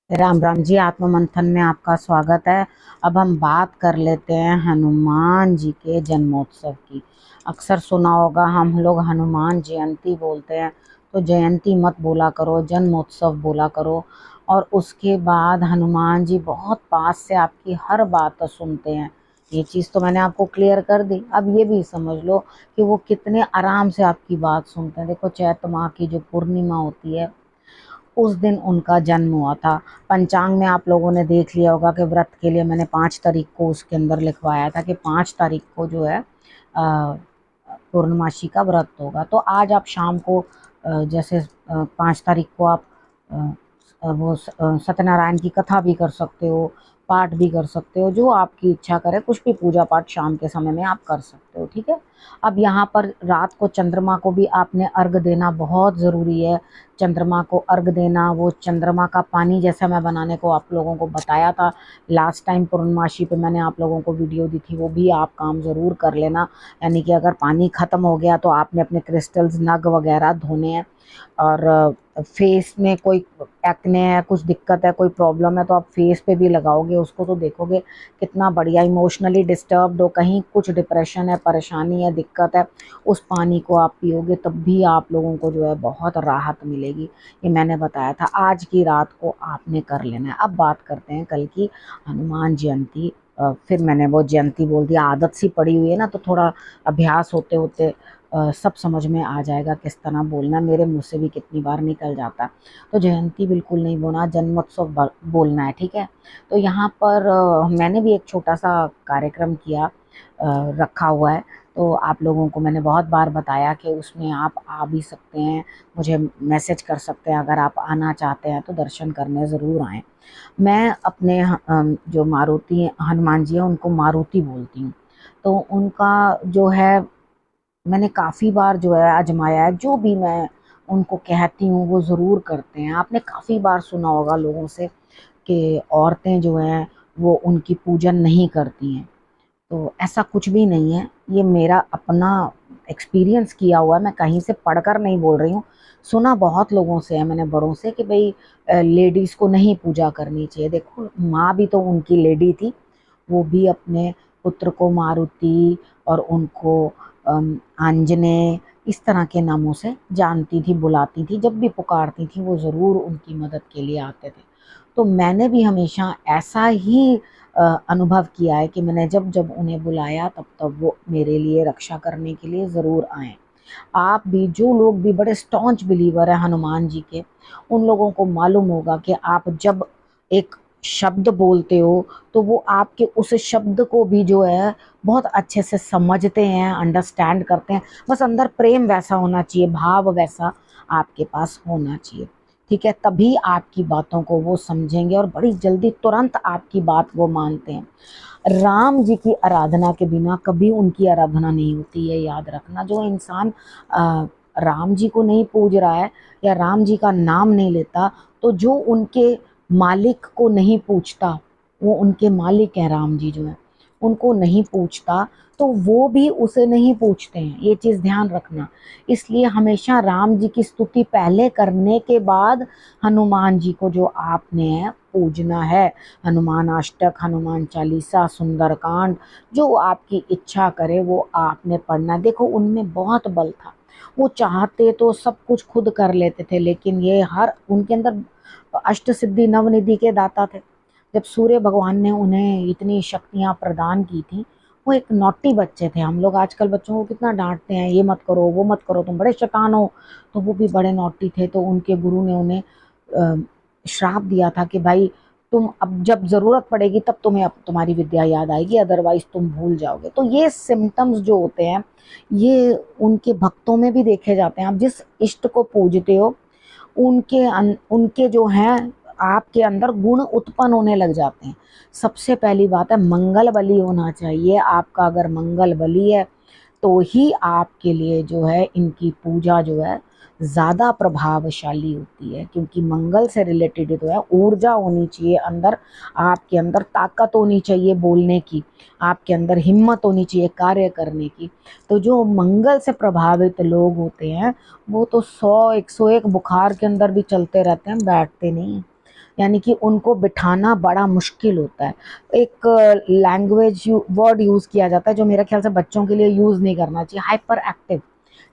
राम राम जी। आत्म मंथन में आपका स्वागत है। अब हम बात कर लेते हैं हनुमान जी के जन्मोत्सव की। अक्सर सुना होगा हम लोग हनुमान जयंती बोलते हैं, तो जयंती मत बोला करो, जन्मोत्सव बोला करो। और उसके बाद हनुमान जी बहुत पास से आपकी हर बात सुनते हैं। ये चीज़ तो मैंने आपको क्लियर कर दी। अब ये भी समझ लो कि वो कितने आराम से आपकी बात सुनते हैं। देखो, चैत माह की जो पूर्णिमा होती है उस दिन उनका जन्म हुआ था। पंचांग में आप लोगों ने देख लिया होगा कि व्रत के लिए मैंने 5 तारीख को उसके अंदर लिखवाया था कि 5 तारीख को जो है पूर्णमासी का व्रत होगा। तो आज आप शाम को जैसे 5 तारीख को आप सत्यनारायण की कथा भी कर सकते हो, पाठ भी कर सकते हो, जो आपकी इच्छा करे, कुछ भी पूजा पाठ शाम के समय में आप कर सकते हो। ठीक है। अब यहाँ पर रात को चंद्रमा को भी आपने अर्घ देना बहुत ज़रूरी है। चंद्रमा को अर्घ देना, वो चंद्रमा का पानी जैसा मैं बनाने को आप लोगों को बताया था लास्ट टाइम पूर्णमासी पे, मैंने आप लोगों को वीडियो दी थी, वो भी आप काम ज़रूर कर लेना। यानी कि अगर पानी ख़त्म हो गया तो आपने अपने क्रिस्टल्स नग वगैरह धोने हैं। और फेस में कोई एक्ने है, कुछ दिक्कत है, कोई प्रॉब्लम है, तो आप फेस पे भी लगाओगे उसको तो देखोगे कितना बढ़िया। इमोशनली डिस्टर्ब्ड हो, कहीं कुछ डिप्रेशन है, परेशानी है, दिक्कत है, उस पानी को आप पियोगे तब भी आप लोगों को जो है बहुत राहत मिलेगी। ये मैंने बताया था। आज की रात को आपने कर लेना है। अब बात करते हैं कल की हनुमान जयंती। फिर मैंने वो जयंती बोल दिया, आदत सी पड़ी हुई है ना, तो थोड़ा अभ्यास होते होते सब समझ में आ जाएगा किस तरह बोलना। मेरे मुंह से भी कितनी बार निकल जाता। तो जयंती बिल्कुल नहीं बोलना, जन्मोत्सव बोलना है। ठीक है। तो यहाँ पर मैंने भी एक छोटा सा कार्यक्रम किया, रखा हुआ है। तो आप लोगों को मैंने बहुत बार बताया कि उसमें आप आ भी सकते हैं, मुझे मैसेज कर सकते हैं। अगर आप आना चाहते हैं तो दर्शन करने ज़रूर आएँ। मैं अपने जो मारुति हनुमान जी हैं उनको मारुति बोलती हूँ। तो उनका जो है मैंने काफ़ी बार जो है आजमाया है। जो भी मैं उनको कहती हूँ वो ज़रूर करते हैं। आपने काफ़ी बार सुना होगा लोगों से कि औरतें जो हैं वो उनकी पूजन नहीं करती हैं। तो ऐसा कुछ भी नहीं है। ये मेरा अपना एक्सपीरियंस किया हुआ है, मैं कहीं से पढ़कर नहीं बोल रही हूँ। सुना बहुत लोगों से है मैंने, बड़ों से, कि भाई लेडीज़ को नहीं पूजा करनी चाहिए। देखो, माँ भी तो उनकी लेडी थी। वो भी अपने पुत्र को मारुति और उनको आंजनेय इस तरह के नामों से जानती थी, बुलाती थी। जब भी पुकारती थी वो ज़रूर उनकी मदद के लिए आते थे। तो मैंने भी हमेशा ऐसा ही अनुभव किया है कि मैंने जब जब उन्हें बुलाया तब तब वो मेरे लिए रक्षा करने के लिए ज़रूर आए। आप भी, जो लोग भी बड़े स्टॉन्च बिलीवर हैं हनुमान जी के, उन लोगों को मालूम होगा कि आप जब एक शब्द बोलते हो तो वो आपके उस शब्द को भी जो है बहुत अच्छे से समझते हैं, अंडरस्टैंड करते हैं। बस अंदर प्रेम वैसा होना चाहिए, भाव वैसा आपके पास होना चाहिए। ठीक है। तभी आपकी बातों को वो समझेंगे और बड़ी जल्दी तुरंत आपकी बात वो मानते हैं। राम जी की आराधना के बिना कभी उनकी आराधना नहीं होती है, याद रखना। जो इंसान राम जी को नहीं पूज रहा है या राम जी का नाम नहीं लेता, तो जो उनके मालिक को नहीं पूछता, वो उनके मालिक हैं राम जी जो है, उनको नहीं पूछता, तो वो भी उसे नहीं पूछते हैं। ये चीज़ ध्यान रखना। इसलिए हमेशा राम जी की स्तुति पहले करने के बाद हनुमान जी को जो आपने पूजना है, हनुमान अष्टक, हनुमान चालीसा, सुंदरकांड, जो आपकी इच्छा करे वो आपने पढ़ना। देखो, उनमें बहुत बल था। वो चाहते तो सब कुछ खुद कर लेते थे, लेकिन ये हर उनके अंदर अष्ट सिद्धि नवनिधि के दाता थे। जब सूर्य भगवान ने उन्हें इतनी शक्तियां प्रदान की थी, वो एक नॉटी बच्चे थे। हम लोग आजकल बच्चों को कितना डांटते हैं, ये मत करो, वो मत करो, तुम बड़े शैतान हो। तो वो भी बड़े नॉटी थे। तो उनके गुरु ने उन्हें श्राप दिया था कि भाई, तुम अब जब ज़रूरत पड़ेगी तब तुम्हें अब तुम्हारी विद्या याद आएगी, अदरवाइज तुम भूल जाओगे। तो ये सिम्टम्स जो होते हैं ये उनके भक्तों में भी देखे जाते हैं। आप जिस इष्ट को पूजते हो उनके जो हैं आपके अंदर गुण उत्पन्न होने लग जाते हैं। सबसे पहली बात है, मंगल बली होना चाहिए। आपका अगर मंगल बली है तो ही आपके लिए जो है इनकी पूजा जो है ज़्यादा प्रभावशाली होती है, क्योंकि मंगल से रिलेटेड जो है ऊर्जा होनी चाहिए अंदर। आपके अंदर ताकत होनी चाहिए बोलने की, आपके अंदर हिम्मत होनी चाहिए कार्य करने की। तो जो मंगल से प्रभावित लोग होते हैं वो तो 100 101 बुखार के अंदर भी चलते रहते हैं, बैठते नहीं हैं। यानी कि उनको बिठाना बड़ा मुश्किल होता है। एक लैंग्वेज वर्ड यूज़ किया जाता है जो मेरे ख्याल से बच्चों के लिए यूज़ नहीं करना चाहिए, हाइपर एक्टिव।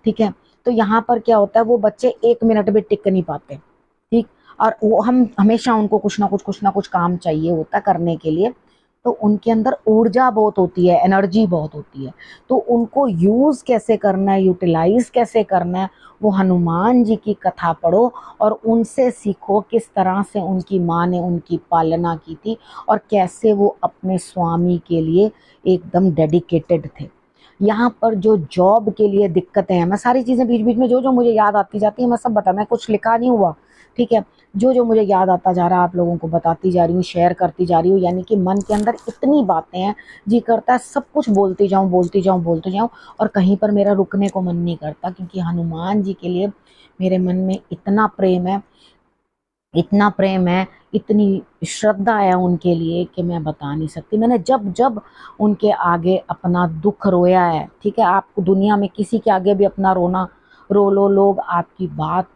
ठीक है, तो यहाँ पर क्या होता है, वो बच्चे 1 मिनट भी टिक नहीं पाते। ठीक, और वो हम हमेशा उनको कुछ ना कुछ काम चाहिए होता है करने के लिए। तो उनके अंदर ऊर्जा बहुत होती है, एनर्जी बहुत होती है। तो उनको यूज़ कैसे करना है, यूटिलाइज़ कैसे करना है, वो हनुमान जी की कथा पढ़ो और उनसे सीखो किस तरह से उनकी माँ ने उनकी पालना की थी और कैसे वो अपने स्वामी के लिए एकदम डेडिकेटेड थे। यहाँ पर जो जॉब के लिए दिक्कतें हैं, मैं सारी चीज़ें बीच-बीच में जो मुझे याद आती जाती है मैं सब बता, मैं कुछ लिखा नहीं हुआ, ठीक है? जो मुझे याद आता जा रहा है आप लोगों को बताती जा रही हूँ, शेयर करती जा रही हूँ, यानी कि मन के अंदर इतनी बातें हैं, जी करता है सब कुछ बोलती जाऊँ, बोलती जाऊँ, बोलती जाऊँ और कहीं पर मेरा रुकने को मन नहीं करता, क्योंकि हनुमान जी के लिए मेरे मन में इतना प्रेम है, इतना प्रेम है, इतनी श्रद्धा है उनके लिए कि मैं बता नहीं सकती। मैंने जब-जब उनके आगे अपना दुःख रोया है, ठीक है? आप दुनिया में किसी के आगे भी अपना रोना रो लो, लोग आपकी बात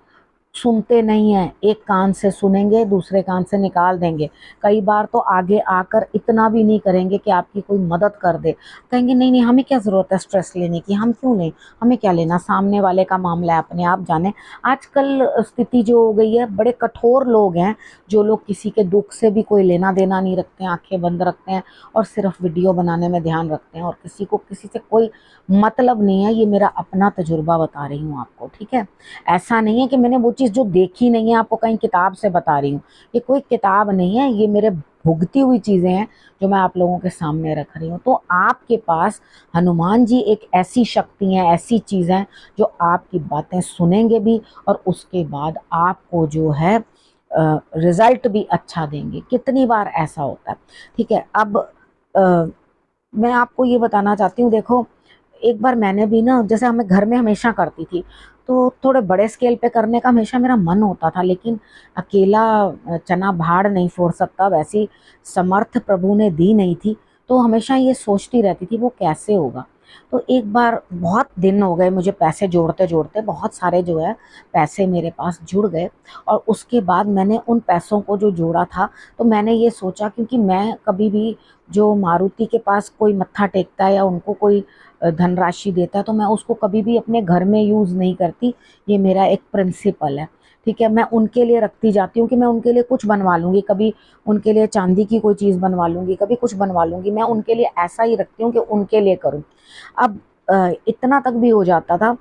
सुनते नहीं हैं, एक कान से सुनेंगे, दूसरे कान से निकाल देंगे। कई बार तो आगे आकर इतना भी नहीं करेंगे कि आपकी कोई मदद कर दे। कहेंगे नहीं-नहीं हमें क्या ज़रूरत है स्ट्रेस लेने की, हम क्यों लें, हमें क्या लेना, सामने वाले का मामला है, अपने आप जाने। आजकल स्थिति जो हो गई है, बड़े कठोर लोग हैं, जो लोग किसी के दुःख से भी कोई लेना-देना नहीं रखते हैं, आँखें बंद रखते हैं और सिर्फ़ वीडियो बनाने में ध्यान रखते हैं और किसी को किसी से कोई मतलब नहीं है। ये मेरा अपना तजुर्बा बता रही हूँ आपको, ठीक है? ऐसा नहीं है कि मैंने वो चीज़ जो देखी नहीं है आपको कहीं किताब से बता रही हूँ। ये कोई किताब नहीं है, ये मेरे भुगती हुई चीज़ें हैं जो मैं आप लोगों के सामने रख रही हूँ। तो आपके पास हनुमान जी एक ऐसी शक्ति हैं, ऐसी चीज़ हैं जो आपकी बातें सुनेंगे भी और उसके बाद आपको जो है रिज़ल्ट भी अच्छा देंगे। कितनी बार ऐसा होता है, ठीक है? अब अ, मैं आपको ये बताना चाहती हूँ, देखो एक बार मैंने भी ना, जैसे हमें घर में हमेशा करती थी, तो थोड़े बड़े स्केल पे करने का हमेशा मेरा मन होता था, लेकिन अकेला चना भाड़ नहीं फोड़ सकता, वैसी समर्थ प्रभु ने दी नहीं थी। तो हमेशा ये सोचती रहती थी वो कैसे होगा। तो एक बार, बहुत दिन हो गए मुझे पैसे जोड़ते-जोड़ते, बहुत सारे जो है पैसे मेरे पास जुड़ गए और उसके बाद मैंने उन पैसों को जो जोड़ा था, तो मैंने ये सोचा, क्योंकि मैं कभी भी जो मारुति के पास कोई मत्था टेकता है या उनको कोई धनराशि देता है, तो मैं उसको कभी भी अपने घर में यूज़ नहीं करती। ये मेरा एक प्रिंसिपल है, ठीक है? मैं उनके लिए रखती जाती हूँ कि मैं उनके लिए कुछ बनवा लूँगी, कभी उनके लिए चांदी की कोई चीज़ बनवा लूँगी, कभी कुछ बनवा लूँगी। मैं उनके लिए ऐसा ही रखती हूँ कि उनके लिए करूँ। अब इतना तक भी हो जाता था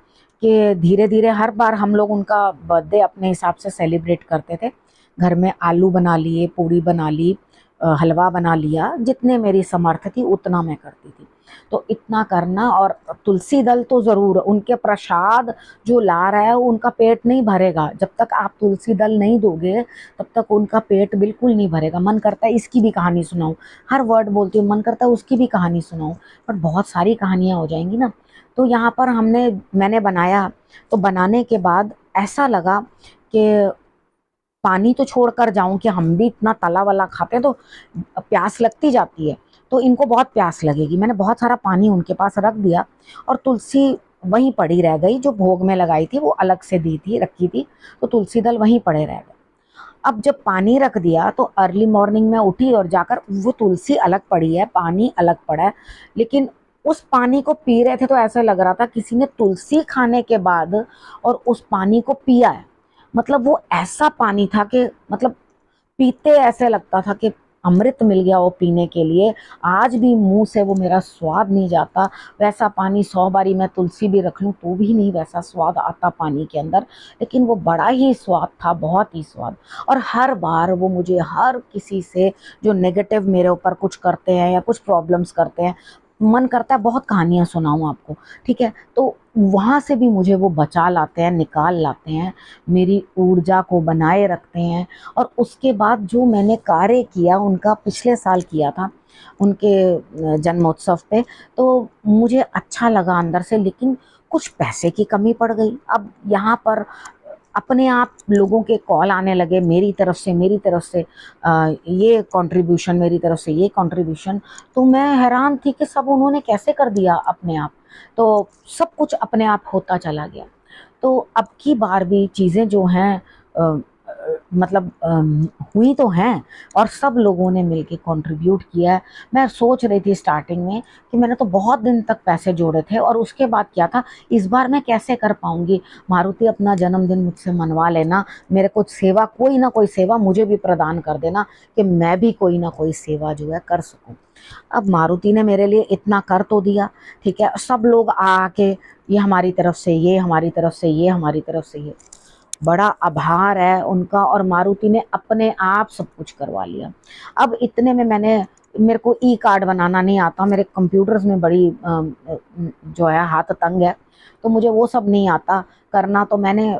कि धीरे-धीरे हर बार हम लोग उनका बर्थडे अपने हिसाब से सेलिब्रेट करते थे। घर में आलू बना लिए, पूड़ी बना ली, हलवा बना लिया, जितने मेरी समर्थ थी उतना मैं करती थी। तो इतना करना, और तुलसी दल तो ज़रूर, उनके प्रसाद जो ला रहा है उनका पेट नहीं भरेगा। जब तक आप तुलसी दल नहीं दोगे तब तक उनका पेट बिल्कुल नहीं भरेगा। मन करता है इसकी भी कहानी सुनाऊँ, हर वर्ड बोलती हूँ, मन करता है उसकी भी कहानी सुनाऊँ, पर बहुत सारी कहानियाँ हो जाएँगी ना। तो यहाँ पर मैंने बनाया, तो बनाने के बाद ऐसा लगा कि पानी तो छोड़ कर जाऊँ, कि हम भी इतना तला-वला खाते हैं तो प्यास लगती जाती है, तो इनको बहुत प्यास लगेगी। मैंने बहुत सारा पानी उनके पास रख दिया और तुलसी वहीं पड़ी रह गई, जो भोग में लगाई थी वो अलग से दी थी, रखी थी, तो तुलसी दल वहीं पड़े रह गए। अब जब पानी रख दिया तो अर्ली मॉर्निंग में उठी और जाकर वो तुलसी अलग पड़ी है, पानी अलग पड़ा है, लेकिन उस पानी को पी रहे थे तो ऐसा लग रहा था किसी ने तुलसी खाने के बाद और उस पानी को पिया है। मतलब वो ऐसा पानी था कि मतलब पीते ऐसे लगता था कि अमृत मिल गया वो पीने के लिए। आज भी मुँह से वो मेरा स्वाद नहीं जाता। वैसा पानी 100 बारी मैं तुलसी भी रख लूँ तो भी नहीं वैसा स्वाद आता पानी के अंदर। लेकिन वो बड़ा ही स्वाद था, बहुत ही स्वाद। और हर बार वो मुझे, हर किसी से जो नेगेटिव मेरे ऊपर कुछ करते हैं या कुछ प्रॉब्लम्स करते हैं, मन करता है बहुत कहानियाँ सुनाऊँ आपको, ठीक है? तो वहाँ से भी मुझे वो बचा लाते हैं, निकाल लाते हैं, मेरी ऊर्जा को बनाए रखते हैं। और उसके बाद जो मैंने कार्य किया, उनका पिछले साल किया था, उनके जन्मोत्सव पे, तो मुझे अच्छा लगा अंदर से, लेकिन कुछ पैसे की कमी पड़ गई। अब यहाँ पर अपने आप लोगों के कॉल आने लगे मेरी तरफ से ये कंट्रीब्यूशन, मेरी तरफ से ये कंट्रीब्यूशन। तो मैं हैरान थी कि सब उन्होंने कैसे कर दिया अपने आप। तो सब कुछ अपने आप होता चला गया। तो अब की बार भी चीज़ें जो हैं मतलब हुई तो हैं, और सब लोगों ने मिलके कंट्रीब्यूट किया है। मैं सोच रही थी स्टार्टिंग में कि मैंने तो बहुत दिन तक पैसे जोड़े थे, और उसके बाद क्या था, इस बार मैं कैसे कर पाऊंगी। मारुति अपना जन्मदिन मुझसे मनवा लेना, मेरे को सेवा, कोई ना कोई सेवा मुझे भी प्रदान कर देना कि मैं भी कोई ना कोई सेवा जो है कर सकूं। अब मारुति ने मेरे लिए इतना कर तो दिया, ठीक है, सब लोग आके ये हमारी तरफ से, ये हमारी तरफ से, ये हमारी तरफ से, ये बड़ा आभार है उनका। और मारुति ने अपने आप सब कुछ करवा लिया। अब इतने में मेरे को ई कार्ड बनाना नहीं आता, मेरे कंप्यूटर्स में बड़ी जो है हाथ तंग है, तो मुझे वो सब नहीं आता करना। तो मैंने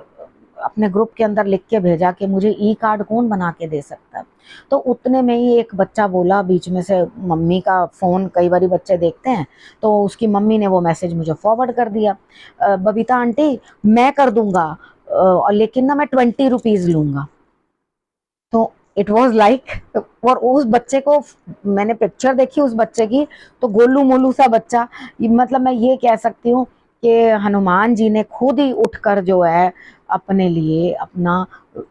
अपने ग्रुप के अंदर लिख के भेजा कि मुझे ई कार्ड कौन बना के दे सकता है। तो उतने में ही एक बच्चा बोला बीच में से, मम्मी का फ़ोन कई बारी बच्चे देखते हैं, तो उसकी मम्मी ने वो मैसेज मुझे फॉरवर्ड कर दिया, बबीता आंटी मैं कर दूंगा, लेकिन ना मैं 20 रुपीज़ लूँगा। तो इट वॉज लाइक, और उस बच्चे को मैंने पिक्चर देखी उस बच्चे की, तो गोलू मोलू सा बच्चा, मतलब मैं ये कह सकती हूँ कि हनुमान जी ने खुद ही उठकर जो है अपने लिए अपना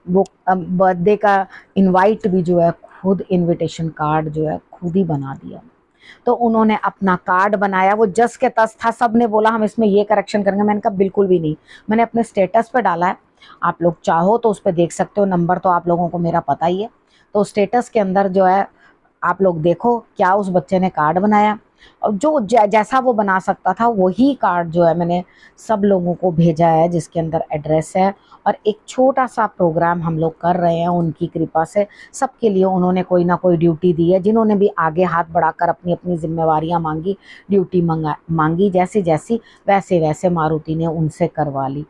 वो बर्थडे का इनवाइट भी जो है, खुद इनविटेशन कार्ड जो है खुद ही बना दिया। तो उन्होंने अपना कार्ड बनाया, वो जस के तस था। सब ने बोला हम इसमें ये करेक्शन करेंगे, मैंने कहा बिल्कुल भी नहीं। मैंने अपने स्टेटस पे डाला है, आप लोग चाहो तो उस पर देख सकते हो, नंबर तो आप लोगों को मेरा पता ही है। तो स्टेटस के अंदर जो है आप लोग देखो क्या उस बच्चे ने कार्ड बनाया, और जो जैसा वो बना सकता था वही कार्ड जो है मैंने सब लोगों को भेजा है, जिसके अंदर एड्रेस है। और एक छोटा सा प्रोग्राम हम लोग कर रहे हैं उनकी कृपा से। सबके लिए उन्होंने कोई ना कोई ड्यूटी दी है, जिन्होंने भी आगे हाथ बढ़ाकर अपनी अपनी जिम्मेवारियां मांगी, ड्यूटी मांगी, जैसी जैसी वैसे वैसे मारुति ने उनसे करवा ली।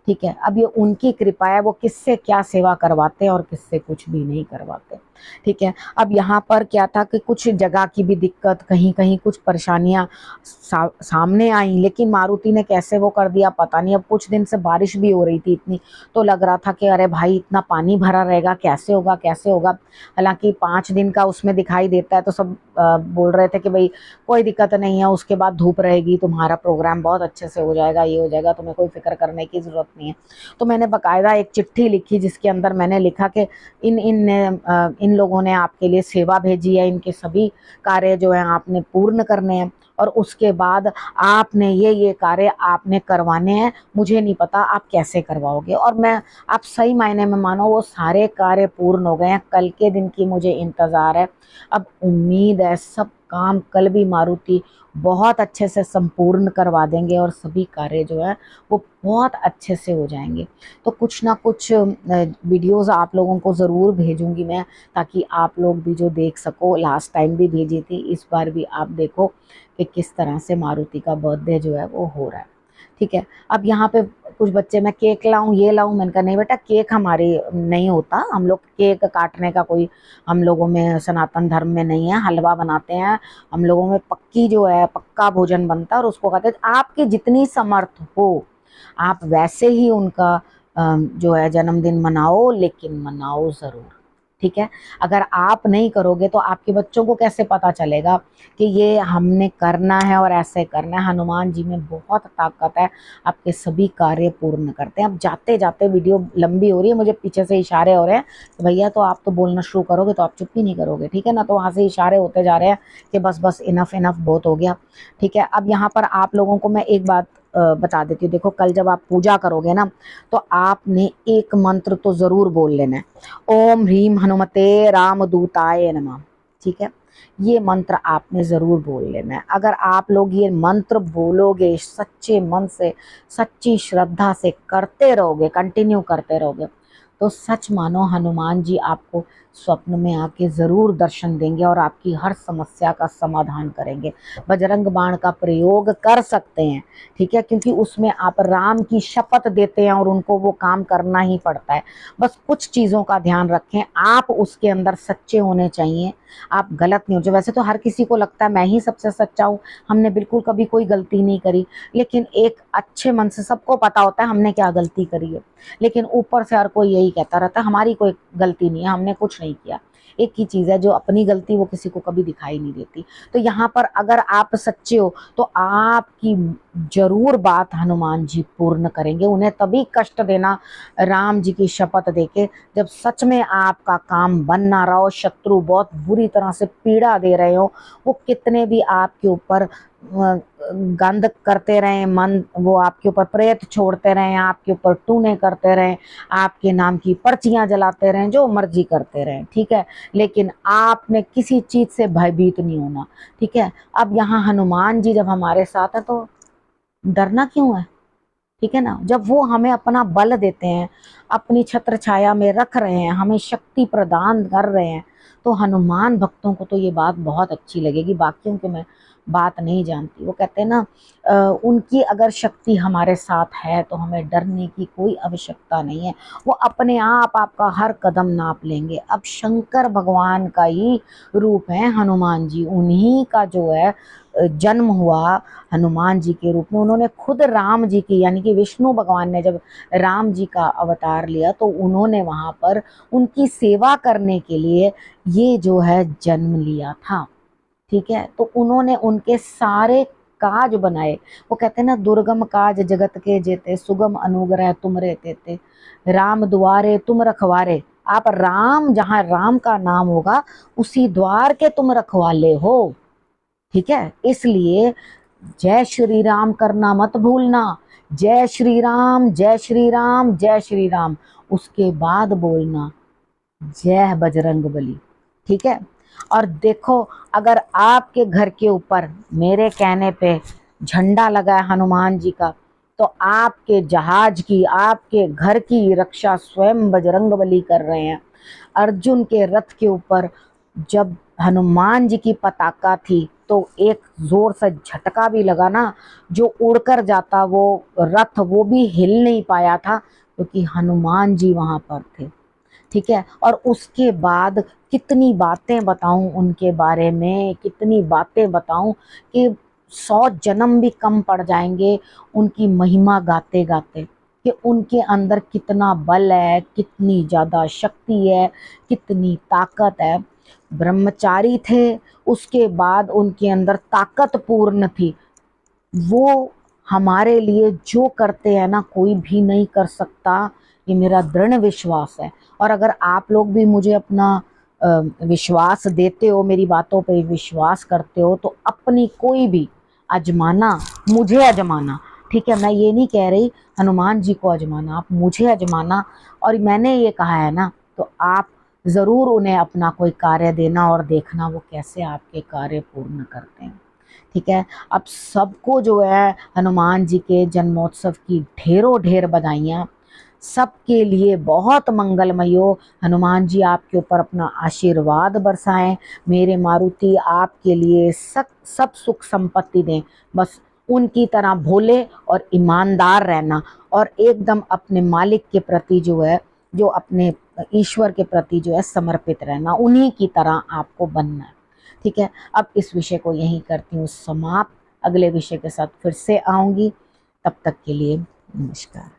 ठीक है, अब ये उनकी कृपा है, वो किससे क्या सेवा करवाते हैं और किससे कुछ भी नहीं करवाते। ठीक है, अब यहाँ पर क्या था कि कुछ जगह की भी दिक्कत, कहीं कहीं कुछ परेशानियां सामने आई, लेकिन मारुति ने कैसे वो कर दिया पता नहीं। अब कुछ दिन से बारिश भी हो रही थी इतनी, तो लग रहा था कि अरे भाई इतना पानी भरा रहेगा, कैसे होगा कैसे होगा। हालांकि 5 दिन का उसमें दिखाई देता है, तो सब बोल रहे थे कि भाई कोई दिक्कत नहीं है, उसके बाद धूप रहेगी, तुम्हारा प्रोग्राम बहुत अच्छे से हो जाएगा, ये हो जाएगा, तुम्हें कोई फिक्र करने की जरूरत नहीं है। तो मैंने बकायदा एक चिट्ठी लिखी, जिसके अंदर मैंने लिखा कि इन लोगों ने आपके लिए सेवा भेजी है, इनके सभी कार्य जो है आपने पूर्ण करने हैं, और उसके बाद आपने ये कार्य आपने करवाने हैं। मुझे नहीं पता आप कैसे करवाओगे, और मैं, आप सही मायने में मानो वो सारे कार्य पूर्ण हो गए हैं। कल के दिन की मुझे इंतज़ार है। अब उम्मीद है सब काम कल भी मारुति बहुत अच्छे से संपूर्ण करवा देंगे, और सभी कार्य जो है वो बहुत अच्छे से हो जाएंगे। तो कुछ ना कुछ वीडियोस आप लोगों को ज़रूर भेजूंगी मैं, ताकि आप लोग भी जो देख सको। लास्ट टाइम भी भेजी थी, इस बार भी आप देखो कि किस तरह से मारुति का बर्थडे जो है वो हो रहा है। ठीक है, अब यहाँ पे कुछ बच्चे, मैं केक लाऊं ये लाऊं, मैंने कहा नहीं बेटा, केक हमारी नहीं होता, हम लोग केक काटने का कोई, हम लोगों में सनातन धर्म में नहीं है। हलवा बनाते हैं हम लोगों में, पक्की जो है पक्का भोजन बनता है, और उसको कहते हैं। आपकी जितनी समर्थ हो आप वैसे ही उनका जो है जन्मदिन मनाओ, लेकिन मनाओ ज़रूर। ठीक है, अगर आप नहीं करोगे तो आपके बच्चों को कैसे पता चलेगा कि ये हमने करना है और ऐसे करना है। हनुमान जी में बहुत ताकत है, आपके सभी कार्य पूर्ण करते हैं। अब जाते जाते, वीडियो लंबी हो रही है, मुझे पीछे से इशारे हो रहे हैं कि भैया तो आप तो बोलना शुरू करोगे तो आप चुप ही नहीं करोगे, ठीक है ना। तो वहाँ से इशारे होते जा रहे हैं कि बस बस, इनफ इनफ, बहुत हो गया। ठीक है, अब यहाँ पर आप लोगों को मैं एक बात बता देती हूँ। देखो, कल जब आप पूजा करोगे ना, तो आपने एक मंत्र तो ज़रूर बोल लेना है, ओम ह्रीम हनुमते रामदूताय नमः। ठीक है, ये मंत्र आपने ज़रूर बोल लेना है। अगर आप लोग ये मंत्र बोलोगे सच्चे मन से, सच्ची श्रद्धा से करते रहोगे, कंटिन्यू करते रहोगे, तो सच मानो हनुमान जी आपको स्वप्न में आके ज़रूर दर्शन देंगे और आपकी हर समस्या का समाधान करेंगे। बजरंग बाण का प्रयोग कर सकते हैं, ठीक है, क्योंकि उसमें आप राम की शपथ देते हैं और उनको वो काम करना ही पड़ता है। बस कुछ चीज़ों का ध्यान रखें, आप उसके अंदर सच्चे होने चाहिए, आप गलत नहीं हो जाए। वैसे तो हर किसी को लगता है मैं ही सबसे सच्चा हूँ, हमने बिल्कुल कभी कोई गलती नहीं करी, लेकिन एक अच्छे मन से सबको पता होता है हमने क्या गलती करी है, लेकिन ऊपर से हर कोई यही यही कहता रहता है हमारी कोई गलती नहीं है, हमने कुछ नहीं किया। एक ही चीज है, जो अपनी गलती वो किसी को कभी दिखाई नहीं देती। तो यहाँ पर अगर आप सच्चे हो तो आपकी जरूर बात हनुमान जी पूर्ण करेंगे। उन्हें तभी कष्ट देना राम जी की शपथ देके जब सच में आपका काम बन ना रहा हो, शत्रु बहुत बुरी तरह से पीड़ा दे रहे हो, वो कितने भी आपके ऊपर गंध करते रहे, मन वो आपके ऊपर प्रेत छोड़ते रहे, आपके ऊपर टूने करते रहे, आपके नाम की पर्चियां जलाते रहे, जो मर्जी करते रहे, ठीक है, लेकिन आपने किसी चीज से भयभीत नहीं होना। ठीक है, अब यहाँ हनुमान जी जब हमारे साथ है तो डरना क्यों है? ठीक है ना, जब वो हमें अपना बल देते हैं, अपनी छत्र छाया में रख रहे हैं, हमें शक्ति प्रदान कर रहे हैं, तो हनुमान भक्तों को तो ये बात बहुत अच्छी लगेगी। बाकियों की मैं बात नहीं जानती। वो कहते हैं ना उनकी अगर शक्ति हमारे साथ है तो हमें डरने की कोई आवश्यकता नहीं है। वो अपने आप आपका हर कदम नाप लेंगे। अब शंकर भगवान का ही रूप है हनुमान जी, उन्हीं का जो है जन्म हुआ हनुमान जी के रूप में। उन्होंने खुद राम जी की, यानी कि विष्णु भगवान ने जब राम जी का अवतार लिया तो उन्होंने वहां पर उनकी सेवा करने के लिए ये जो है जन्म लिया था। ठीक है, तो उन्होंने उनके सारे काज बनाए। वो कहते हैं ना, दुर्गम काज जगत के जेते, सुगम अनुग्रह तुमरे तेते, राम द्वारे तुम रखवारे। आप राम, जहां राम का नाम होगा उसी द्वार के तुम रखवाले हो। ठीक है, इसलिए जय श्री राम करना मत भूलना। जय श्री राम, जय श्री राम, जय श्री राम, उसके बाद बोलना जय बजरंग बली। ठीक है, और देखो अगर आपके घर के ऊपर मेरे कहने पे झंडा लगा है हनुमान जी का, तो आपके जहाज की, आपके घर की रक्षा स्वयं बजरंग बली कर रहे हैं। अर्जुन के रथ के ऊपर जब हनुमान जी की पताका थी तो एक जोर से झटका भी लगा ना, जो उड़कर जाता वो रथ, वो भी हिल नहीं पाया था क्योंकि हनुमान जी वहां पर थे। ठीक है, और उसके बाद कितनी बातें बताऊं उनके बारे में, कितनी बातें बताऊं कि 100 जन्म भी कम पड़ जाएंगे उनकी महिमा गाते गाते, कि उनके अंदर कितना बल है, कितनी ज्यादा शक्ति है, कितनी ताकत है। ब्रह्मचारी थे, उसके बाद उनके अंदर ताकत पूर्ण थी। वो हमारे लिए जो करते हैं ना, कोई भी नहीं कर सकता, ये मेरा दृढ़ विश्वास है। और अगर आप लोग भी मुझे अपना विश्वास देते हो, मेरी बातों पे विश्वास करते हो, तो अपनी कोई भी आजमाना, मुझे आजमाना। ठीक है, मैं ये नहीं कह रही हनुमान जी को आजमाना, आप मुझे आजमाना। और मैंने ये कहा है ना, तो आप ज़रूर उन्हें अपना कोई कार्य देना और देखना वो कैसे आपके कार्य पूर्ण करते हैं। ठीक है, अब सबको जो है हनुमान जी के जन्मोत्सव की ढेरों ढेर बधाइयाँ। सबके लिए बहुत मंगलमय हो। हनुमान जी आपके ऊपर अपना आशीर्वाद बरसाएं। मेरे मारुति आपके लिए सब सुख संपत्ति दें। बस उनकी तरह भोले और ईमानदार रहना, और एकदम अपने मालिक के प्रति जो है, जो अपने ईश्वर के प्रति जो है समर्पित रहना, उन्हीं की तरह आपको बनना है। ठीक है, अब इस विषय को यहीं करती हूँ समाप्त। अगले विषय के साथ फिर से आऊँगी, तब तक के लिए नमस्कार।